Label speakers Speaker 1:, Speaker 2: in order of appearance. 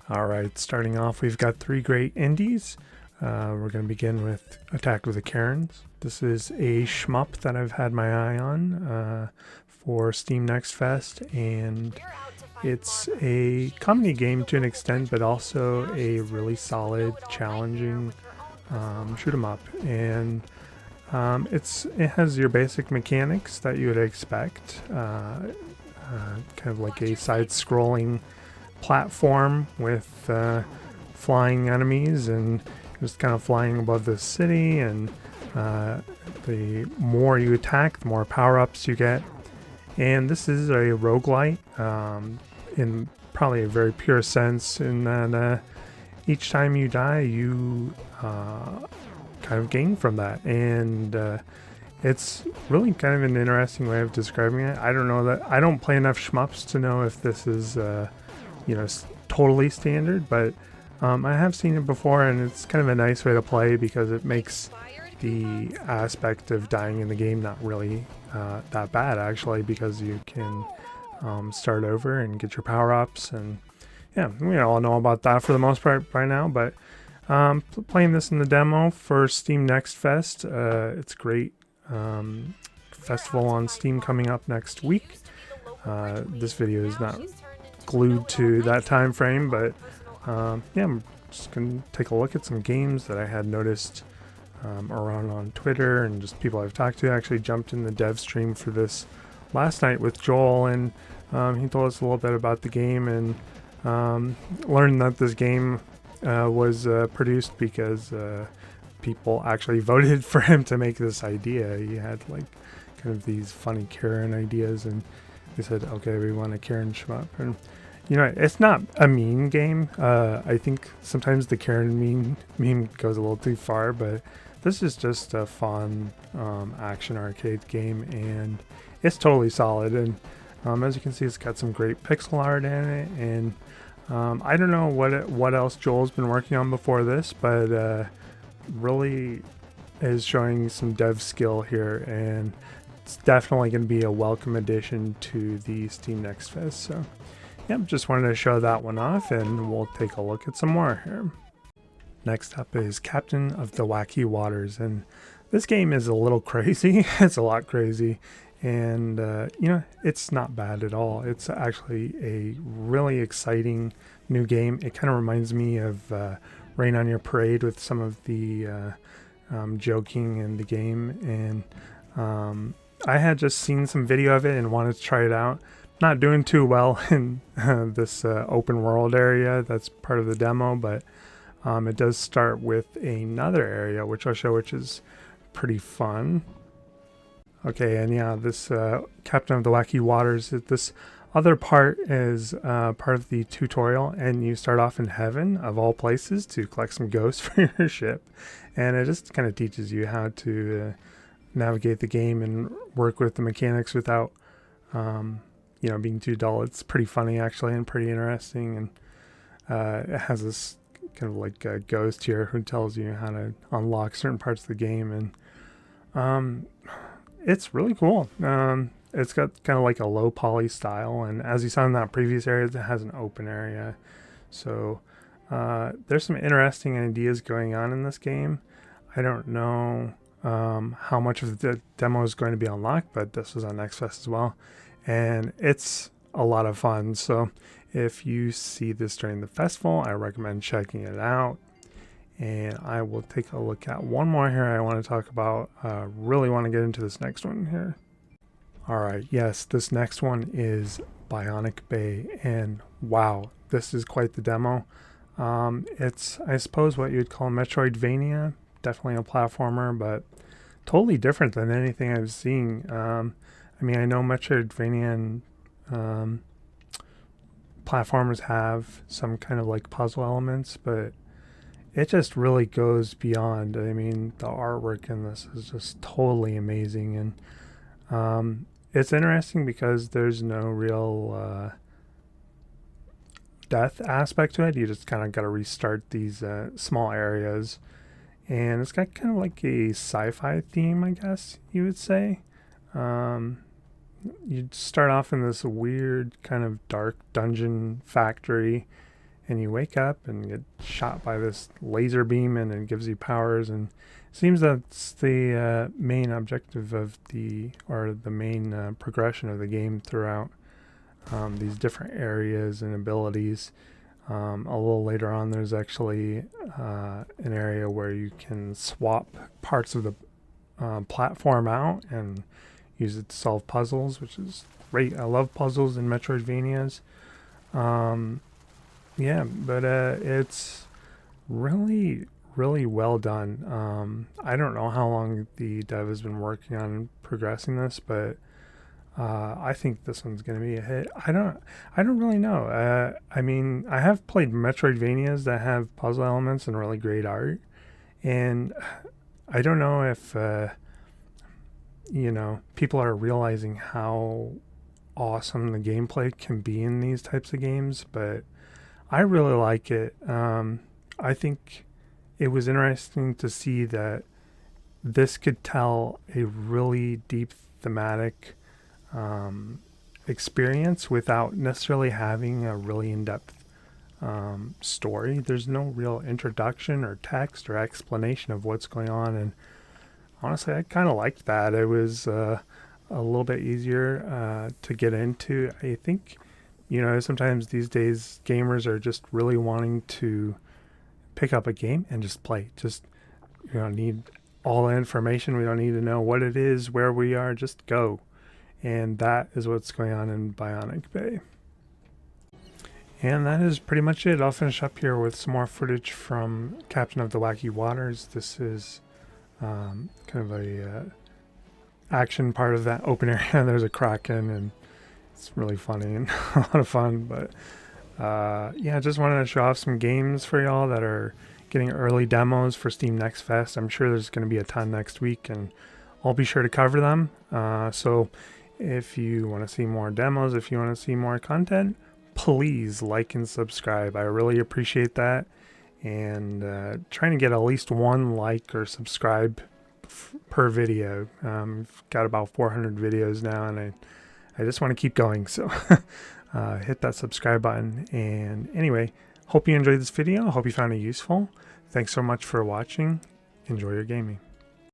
Speaker 1: All right, starting off, we've got three great indies. We're going to begin with Attack of the Karens. This is a shmup that I've had my eye on for Steam Next Fest, and it's a comedy game to an extent, but also a really solid, challenging shoot 'em up. And it has your basic mechanics that you would expect, kind of like a side-scrolling platform with flying enemies and just kind of flying above the city, and the more you attack, the more power-ups you get. And this is a roguelite in probably a very pure sense, in that each time you die you kind of gain from that, and it's really kind of an interesting way of describing it. I don't know, that I don't play enough shmups to know if this is totally standard, but I have seen it before, and it's kind of a nice way to play because it makes the aspect of dying in the game not really that bad, actually, because you can start over and get your power-ups, and yeah, we all know about that for the most part by now. But playing this in the demo for Steam Next Fest, it's great. Festival on Steam coming up next week. This video is not glued to that time frame, but yeah, I'm just gonna take a look at some games that I had noticed around on Twitter, and just people I've talked to. I actually jumped in the dev stream for this last night with Joel, and he told us a little bit about the game, and learned that this game was produced because people actually voted for him to make this idea. He had like kind of these funny Karen ideas, and they said, okay, we want a Karen shmup. And it's not a mean game. I think sometimes the Karen meme goes a little too far, but this is just a fun action arcade game, and it's totally solid. And as you can see, it's got some great pixel art in it, and I don't know what else Joel's been working on before this, but really is showing some dev skill here, and it's definitely going to be a welcome addition to the Steam Next Fest. So yeah, just wanted to show that one off, and we'll take a look at some more here. Next up is Captain of the Wacky Waters, and this game is a little crazy. It's a lot crazy, and it's not bad at all. It's actually a really exciting new game. It kind of reminds me of Rain on Your Parade with some of the joking in the game, and I had just seen some video of it and wanted to try it out. Not doing too well in this open world area that's part of the demo, but it does start with another area, which I'll show, which is pretty fun. Okay, and yeah, this Captain of the Wacky Waters, this other part is part of the tutorial, and you start off in heaven, of all places, to collect some ghosts for your ship. And it just kind of teaches you how to navigate the game and work with the mechanics without being too dull. It's pretty funny, actually, and pretty interesting. And it has this kind of like a ghost here who tells you how to unlock certain parts of the game, and it's really cool. It's got kind of like a low poly style, and as you saw in that previous area, it has an open area. So there's some interesting ideas going on in this game. I don't know how much of the demo is going to be unlocked, but this was on Next Fest as well, and it's a lot of fun. So if you see this during the festival, I recommend checking it out. And I will take a look at one more here I want to talk about. Really want to get into this next one here. Alright, yes, this next one is Bionic Bay, and wow, this is quite the demo. It's, I suppose, what you'd call Metroidvania. Definitely a platformer, but totally different than anything I've seen. I mean, I know Metroidvania and platformers have some kind of like puzzle elements, but it just really goes beyond. I mean, the artwork in this is just totally amazing, and it's interesting because there's no real death aspect to it. You just kind of got to restart these small areas, and it's got kind of like a sci-fi theme, I guess you would say. You'd start off in this weird kind of dark dungeon factory, and you wake up and get shot by this laser beam, and it gives you powers. And it seems that's the main objective of the main progression of the game throughout these different areas and abilities. A little later on, there's actually an area where you can swap parts of the platform out and use it to solve puzzles, which is great. I love puzzles in Metroidvanias. Yeah, but it's really, really well done. I don't know how long the dev has been working on progressing this, but I think this one's gonna be a hit. I don't really know. I mean, I have played Metroidvanias that have puzzle elements and really great art, and I don't know if people are realizing how awesome the gameplay can be in these types of games, but I really like it. I think it was interesting to see that this could tell a really deep thematic experience without necessarily having a really in-depth story. There's no real introduction or text or explanation of what's going on, and honestly, I kind of liked that. It was a little bit easier to get into. I think, sometimes these days gamers are just really wanting to pick up a game and just play. We don't need all the information. We don't need to know what it is, where we are, just go. And that is what's going on in Bionic Bay. And that is pretty much it. I'll finish up here with some more footage from Captain of the Wacky Waters. This is kind of a action part of that open area. There's a Kraken, and it's really funny and a lot of fun. But yeah, just wanted to show off some games for y'all that are getting early demos for Steam Next Fest. I'm sure there's going to be a ton next week, and I'll be sure to cover them. So if you want to see more demos, if you want to see more content, please like and subscribe. I really appreciate that. And trying to get at least one like or subscribe per video. We've got about 400 videos now, and I just want to keep going. So hit that subscribe button. And anyway, hope you enjoyed this video. Hope you found it useful. Thanks so much for watching. Enjoy your gaming.